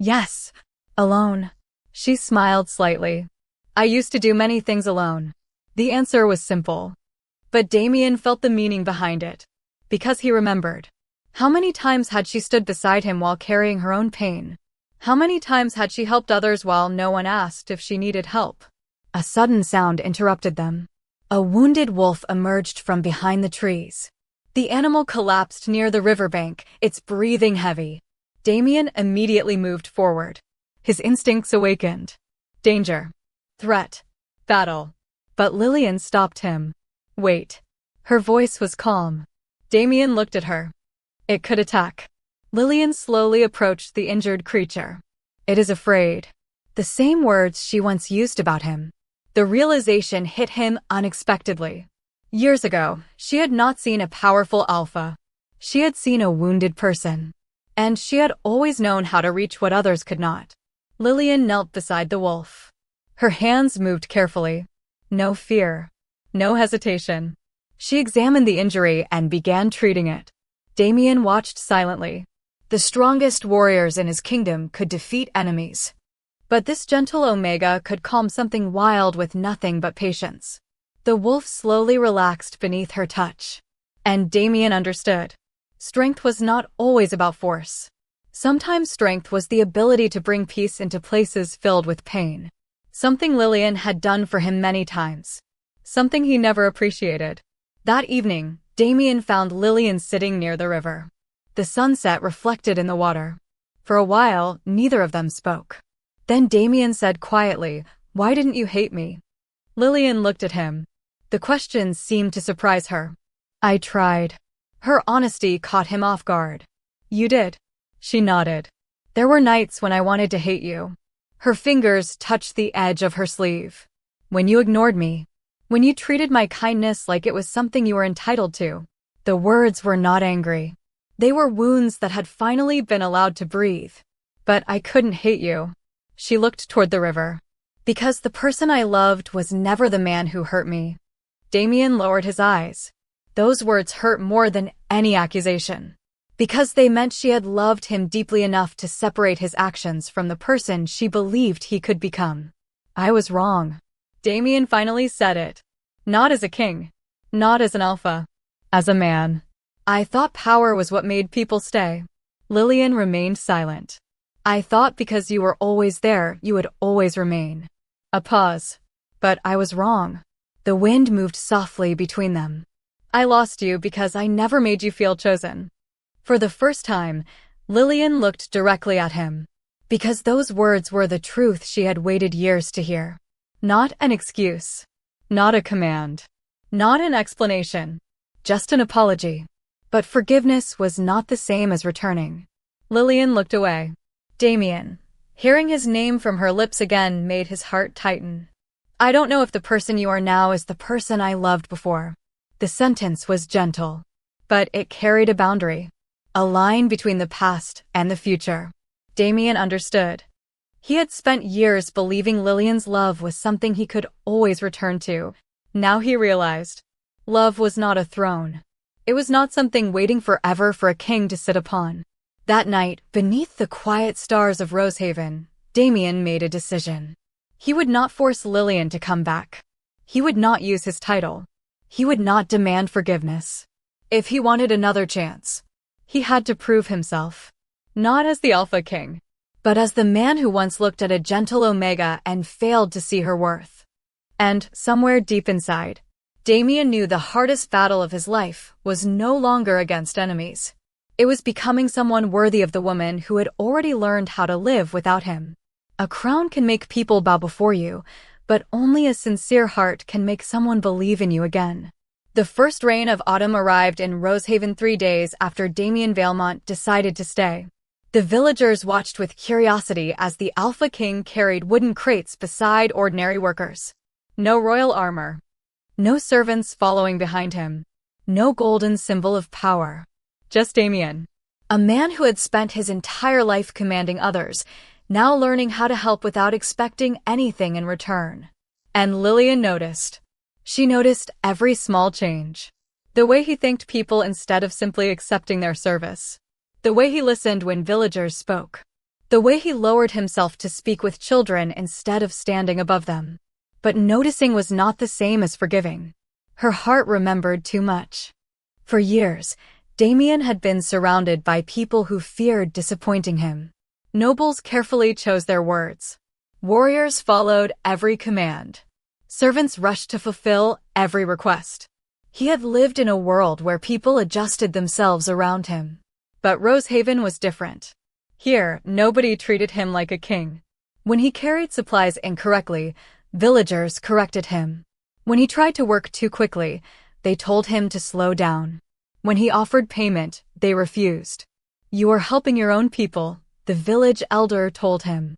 Yes, alone. She smiled slightly. I used to do many things alone. The answer was simple. But Damien felt the meaning behind it. Because he remembered. How many times had she stood beside him while carrying her own pain? How many times had she helped others while no one asked if she needed help? A sudden sound interrupted them. A wounded wolf emerged from behind the trees. The animal collapsed near the riverbank, its breathing heavy. Damien immediately moved forward. His instincts awakened. Danger. Threat. Battle. But Lillian stopped him. Wait. Her voice was calm. Damien looked at her. It could attack. Lillian slowly approached the injured creature. It is afraid. The same words she once used about him. The realization hit him unexpectedly. Years ago, she had not seen a powerful alpha. She had seen a wounded person. And she had always known how to reach what others could not. Lillian knelt beside the wolf. Her hands moved carefully. No fear. No hesitation. She examined the injury and began treating it. Damien watched silently. The strongest warriors in his kingdom could defeat enemies. But this gentle Omega could calm something wild with nothing but patience. The wolf slowly relaxed beneath her touch. And Damien understood. Strength was not always about force. Sometimes strength was the ability to bring peace into places filled with pain. Something Lillian had done for him many times. Something he never appreciated. That evening, Damien found Lillian sitting near the river. The sunset reflected in the water. For a while, neither of them spoke. Then Damien said quietly, "Why didn't you hate me?" Lillian looked at him. The question seemed to surprise her. "I tried." Her honesty caught him off guard. "You did?" She nodded. "There were nights when I wanted to hate you." Her fingers touched the edge of her sleeve. "When you ignored me. When you treated my kindness like it was something you were entitled to." The words were not angry. They were wounds that had finally been allowed to breathe. "But I couldn't hate you." She looked toward the river. "Because the person I loved was never the man who hurt me." Damien lowered his eyes. Those words hurt more than any accusation. Because they meant she had loved him deeply enough to separate his actions from the person she believed he could become. "I was wrong." Damien finally said it. Not as a king. Not as an alpha. As a man. "I thought power was what made people stay." Lillian remained silent. "I thought because you were always there, you would always remain." A pause. "But I was wrong." The wind moved softly between them. "I lost you because I never made you feel chosen." For the first time, Lillian looked directly at him. Because those words were the truth she had waited years to hear. Not an excuse. Not a command. Not an explanation. Just an apology. But forgiveness was not the same as returning. Lillian looked away. Damien. Hearing his name from her lips again made his heart tighten. "I don't know if the person you are now is the person I loved before." The sentence was gentle. But it carried a boundary. A line between the past and the future. Damien understood. He had spent years believing Lillian's love was something he could always return to. Now he realized. Love was not a throne. It was not something waiting forever for a king to sit upon. That night, beneath the quiet stars of Rosehaven, Damien made a decision. He would not force Lillian to come back. He would not use his title. He would not demand forgiveness. If he wanted another chance, he had to prove himself. Not as the Alpha King, but as the man who once looked at a gentle Omega and failed to see her worth. And, somewhere deep inside, Damien knew the hardest battle of his life was no longer against enemies. It was becoming someone worthy of the woman who had already learned how to live without him. A crown can make people bow before you, but only a sincere heart can make someone believe in you again. The first rain of autumn arrived in Rosehaven 3 days after Damien Valmont decided to stay. The villagers watched with curiosity as the Alpha King carried wooden crates beside ordinary workers. No royal armor. No servants following behind him. No golden symbol of power. Just Damien. A man who had spent his entire life commanding others, now learning how to help without expecting anything in return. And Lillian noticed. She noticed every small change. The way he thanked people instead of simply accepting their service. The way he listened when villagers spoke. The way he lowered himself to speak with children instead of standing above them. But noticing was not the same as forgiving. Her heart remembered too much. For years, Damien had been surrounded by people who feared disappointing him. Nobles carefully chose their words. Warriors followed every command. Servants rushed to fulfill every request. He had lived in a world where people adjusted themselves around him. But Rosehaven was different. Here, nobody treated him like a king. When he carried supplies incorrectly, villagers corrected him. When he tried to work too quickly, they told him to slow down. When he offered payment, they refused. "You are helping your own people," the village elder told him.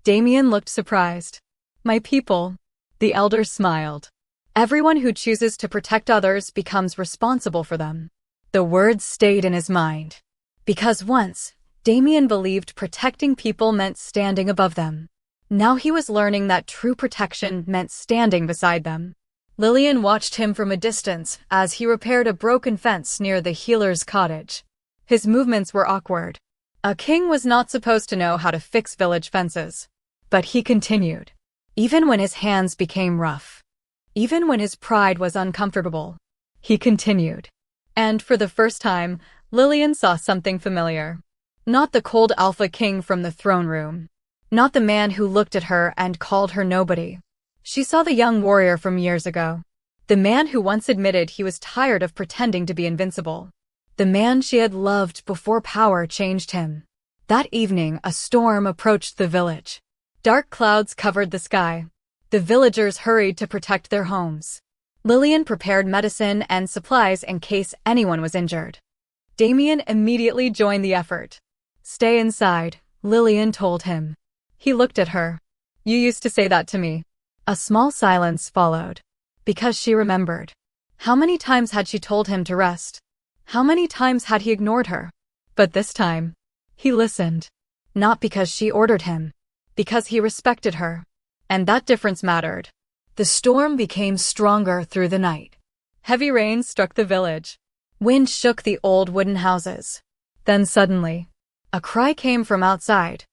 Damien looked surprised. "My people?" The elder smiled. "Everyone who chooses to protect others becomes responsible for them." The words stayed in his mind. Because once, Damien believed protecting people meant standing above them. Now he was learning that true protection meant standing beside them. Lillian watched him from a distance as he repaired a broken fence near the healer's cottage. His movements were awkward. A king was not supposed to know how to fix village fences. But he continued. Even when his hands became rough. Even when his pride was uncomfortable. He continued. And for the first time, Lillian saw something familiar. Not the cold alpha king from the throne room. Not the man who looked at her and called her nobody. She saw the young warrior from years ago. The man who once admitted he was tired of pretending to be invincible. The man she had loved before power changed him. That evening, a storm approached the village. Dark clouds covered the sky. The villagers hurried to protect their homes. Lillian prepared medicine and supplies in case anyone was injured. Damien immediately joined the effort. "Stay inside," Lillian told him. He looked at her. "You used to say that to me." A small silence followed. Because she remembered. How many times had she told him to rest? How many times had he ignored her? But this time, he listened. Not because she ordered him. Because he respected her. And that difference mattered. The storm became stronger through the night. Heavy rain struck the village. Wind shook the old wooden houses. Then suddenly, a cry came from outside.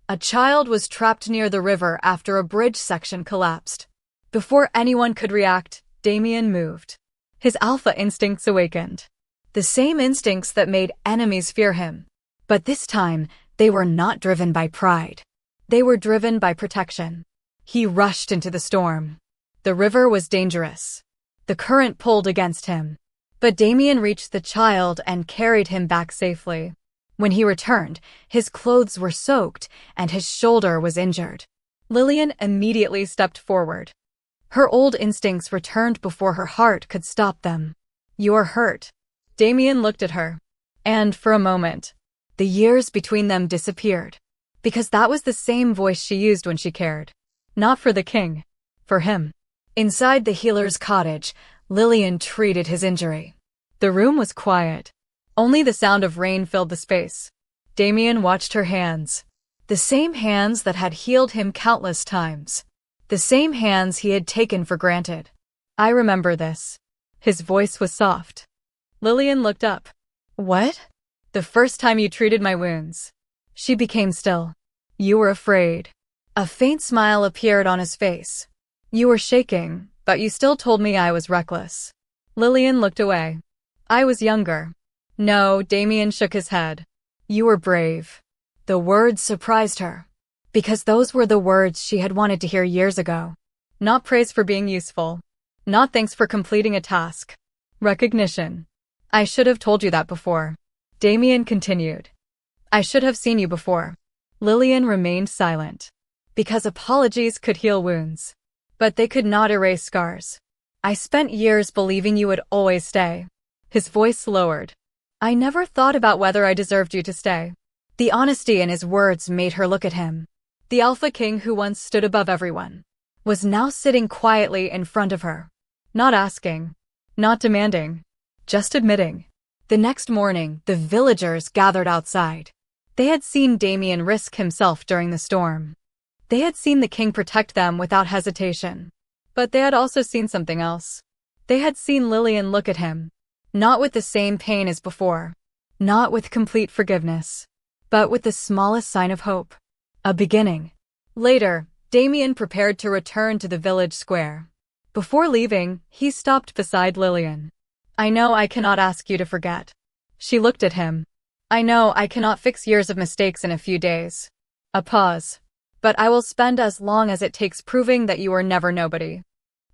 A child was trapped near the river after a bridge section collapsed. Before anyone could react, Damien moved. His alpha instincts awakened. The same instincts that made enemies fear him. But this time, they were not driven by pride. They were driven by protection. He rushed into the storm. The river was dangerous. The current pulled against him. But Damien reached the child and carried him back safely. When he returned, his clothes were soaked and his shoulder was injured. Lillian immediately stepped forward. Her old instincts returned before her heart could stop them. "You're hurt." Damien looked at her. And for a moment, the years between them disappeared. Because that was the same voice she used when she cared. Not for the king. For him. Inside the healer's cottage, Lillian treated his injury. The room was quiet. Only the sound of rain filled the space. Damien watched her hands. The same hands that had healed him countless times. The same hands he had taken for granted. "I remember this." His voice was soft. Lillian looked up. "What?" "The first time you treated my wounds." She became still. "You were afraid." A faint smile appeared on his face. "You were shaking, but you still told me I was reckless." Lillian looked away. "I was younger." "No," Damien shook his head. "You were brave." The words surprised her. Because those were the words she had wanted to hear years ago. Not praise for being useful. Not thanks for completing a task. Recognition. "I should have told you that before." Damien continued. "I should have seen you before." Lillian remained silent. Because apologies could heal wounds. But they could not erase scars. "I spent years believing you would always stay." His voice lowered. "I never thought about whether I deserved you to stay." The honesty in his words made her look at him. The Alpha King who once stood above everyone was now sitting quietly in front of her. Not asking. Not demanding. Just admitting. The next morning, the villagers gathered outside. They had seen Damien risk himself during the storm. They had seen the king protect them without hesitation. But they had also seen something else. They had seen Lillian look at him. Not with the same pain as before. Not with complete forgiveness. But with the smallest sign of hope. A beginning. Later, Damien prepared to return to the village square. Before leaving, he stopped beside Lillian. I know I cannot ask you to forget. She looked at him. I know I cannot fix years of mistakes in a few days. A pause. But I will spend as long as it takes proving that you are never nobody.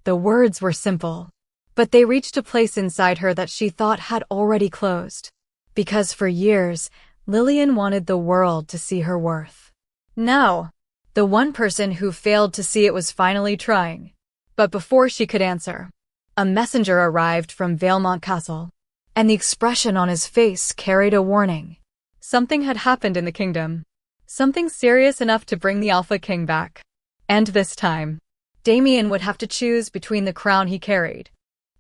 The words were simple, but they reached a place inside her that she thought had already closed. Because for years, Lillian wanted the world to see her worth. Now, the one person who failed to see it was finally trying. But before she could answer, a messenger arrived from Valemont Castle, and the expression on his face carried a warning. Something had happened in the kingdom. Something serious enough to bring the Alpha King back. And this time, Damien would have to choose between the crown he carried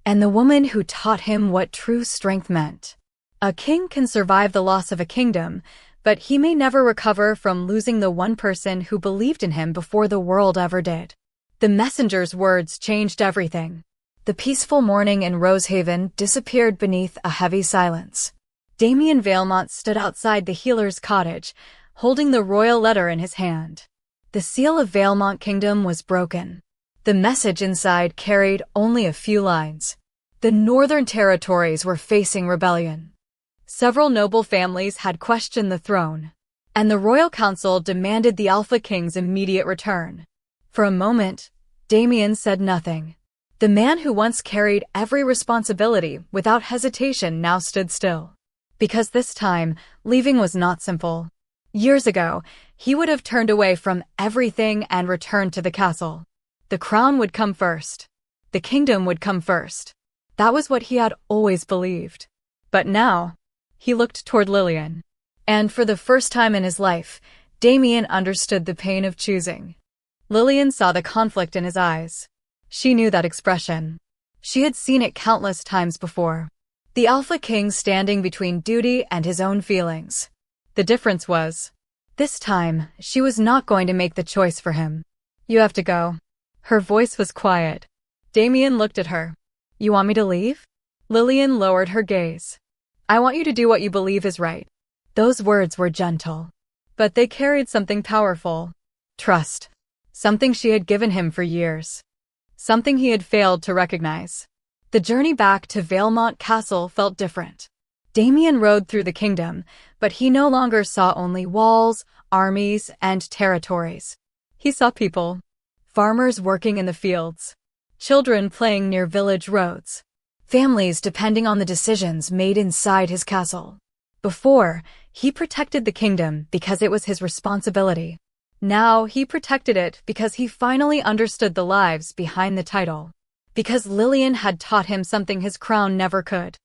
and the woman who taught him what true strength meant. A king can survive the loss of a kingdom, but he may never recover from losing the one person who believed in him before the world ever did. The messenger's words changed everything. The peaceful morning in Rosehaven disappeared beneath a heavy silence. Damien Valemont stood outside the healer's cottage, holding the royal letter in his hand. The seal of Valemont Kingdom was broken. The message inside carried only a few lines. The northern territories were facing rebellion. Several noble families had questioned the throne, and the royal council demanded the Alpha King's immediate return. For a moment, Damien said nothing. The man who once carried every responsibility without hesitation now stood still. Because this time, leaving was not simple. Years ago, he would have turned away from everything and returned to the castle. The crown would come first. The kingdom would come first. That was what he had always believed. But now, he looked toward Lillian. And for the first time in his life, Damien understood the pain of choosing. Lillian saw the conflict in his eyes. She knew that expression. She had seen it countless times before. The Alpha King standing between duty and his own feelings. The difference was, this time, she was not going to make the choice for him. You have to go. Her voice was quiet. Damien looked at her. You want me to leave? Lillian lowered her gaze. I want you to do what you believe is right. Those words were gentle, but they carried something powerful. Trust. Something she had given him for years. Something he had failed to recognize. The journey back to Valemont Castle felt different. Damien rode through the kingdom, but he no longer saw only walls, armies, and territories. He saw people. Farmers working in the fields. Children playing near village roads. Families depending on the decisions made inside his castle. Before, he protected the kingdom because it was his responsibility. Now, he protected it because he finally understood the lives behind the title. Because Lillian had taught him something his crown never could.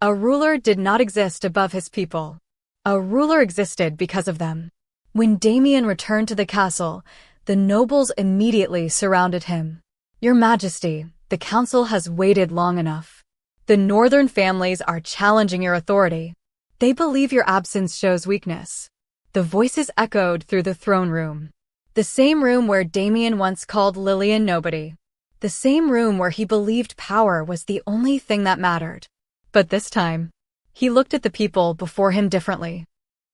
A ruler did not exist above his people. A ruler existed because of them. When Damien returned to the castle, the nobles immediately surrounded him. Your Majesty, the council has waited long enough. The northern families are challenging your authority. They believe your absence shows weakness. The voices echoed through the throne room. The same room where Damien once called Lillian nobody. The same room where he believed power was the only thing that mattered. But this time, he looked at the people before him differently.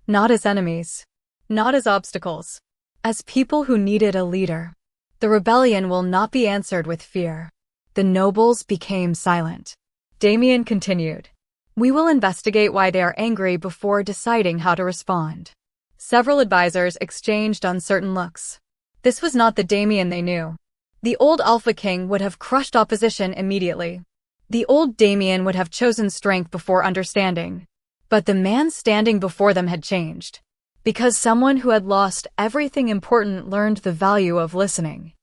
Not as enemies. Not as obstacles. As people who needed a leader. The rebellion will not be answered with fear. The nobles became silent. Damien continued. We will investigate why they are angry before deciding how to respond. Several advisors exchanged uncertain looks. This was not the Damien they knew. The old Alpha King would have crushed opposition immediately. The old Damien would have chosen strength before understanding. But the man standing before them had changed. Because someone who had lost everything important learned the value of listening.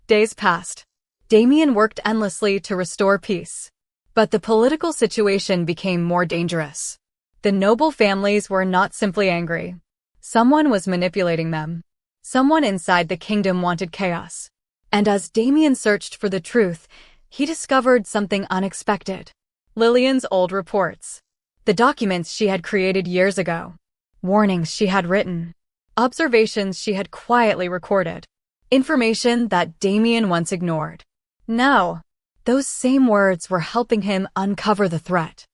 Days passed. Damien worked endlessly to restore peace. But the political situation became more dangerous. The noble families were not simply angry. Someone was manipulating them. Someone inside the kingdom wanted chaos. And as Damien searched for the truth, he discovered something unexpected. Lillian's old reports. The documents she had created years ago. Warnings she had written. Observations she had quietly recorded. Information that Damien once ignored. Now, those same words were helping him uncover the threat.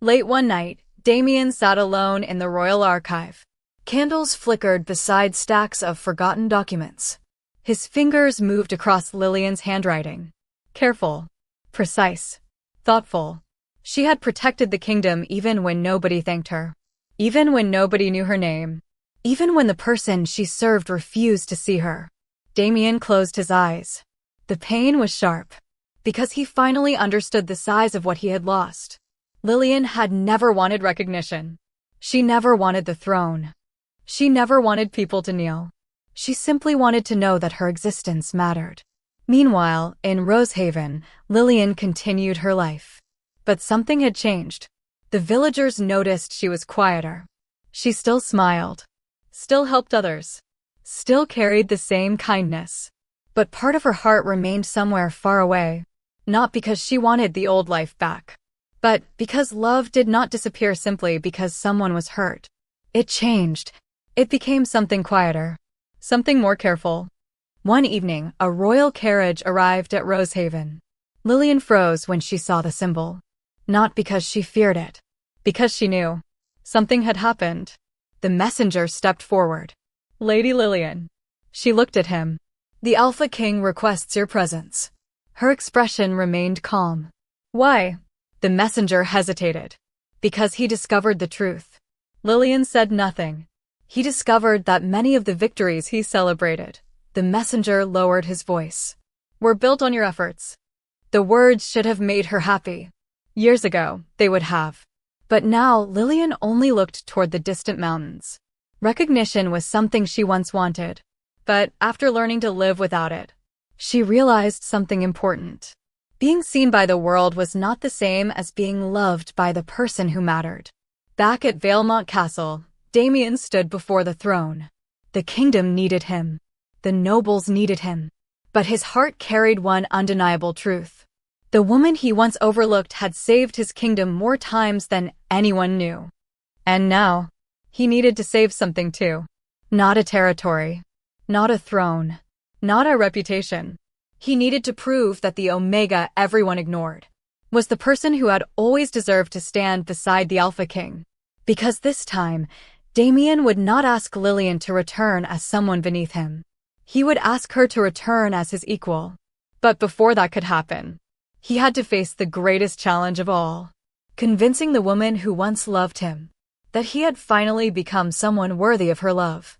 Late one night, Damien sat alone in the royal archive. Candles flickered beside stacks of forgotten documents. His fingers moved across Lillian's handwriting. Careful, precise, thoughtful. She had protected the kingdom even when nobody thanked her. Even when nobody knew her name. Even when the person she served refused to see her. Damien closed his eyes. The pain was sharp. Because he finally understood the size of what he had lost. Lillian had never wanted recognition. She never wanted the throne. She never wanted people to kneel. She simply wanted to know that her existence mattered. Meanwhile, in Rosehaven, Lillian continued her life. But something had changed. The villagers noticed she was quieter. She still smiled. Still helped others. Still carried the same kindness. But part of her heart remained somewhere far away. Not because she wanted the old life back. But because love did not disappear simply because someone was hurt. It changed. It became something quieter. Something more careful. One evening, a royal carriage arrived at Rosehaven. Lillian froze when she saw the symbol. Not because she feared it. Because she knew. Something had happened. The messenger stepped forward. Lady Lillian. She looked at him. The Alpha King requests your presence. Her expression remained calm. Why? The messenger hesitated. Because he discovered the truth. Lillian said nothing. He discovered that many of the victories he celebrated. The messenger lowered his voice. Were built on your efforts. The words should have made her happy. Years ago, they would have. But now, Lillian only looked toward the distant mountains. Recognition was something she once wanted. But after learning to live without it, she realized something important. Being seen by the world was not the same as being loved by the person who mattered. Back at Valemont Castle, Damien stood before the throne. The kingdom needed him. The nobles needed him. But his heart carried one undeniable truth. The woman he once overlooked had saved his kingdom more times than anyone knew. And now, he needed to save something too. Not a territory. Not a throne. Not a reputation. He needed to prove that the Omega everyone ignored was the person who had always deserved to stand beside the Alpha King. Because this time, Damien would not ask Lillian to return as someone beneath him. He would ask her to return as his equal. But before that could happen, he had to face the greatest challenge of all. Convincing the woman who once loved him that he had finally become someone worthy of her love.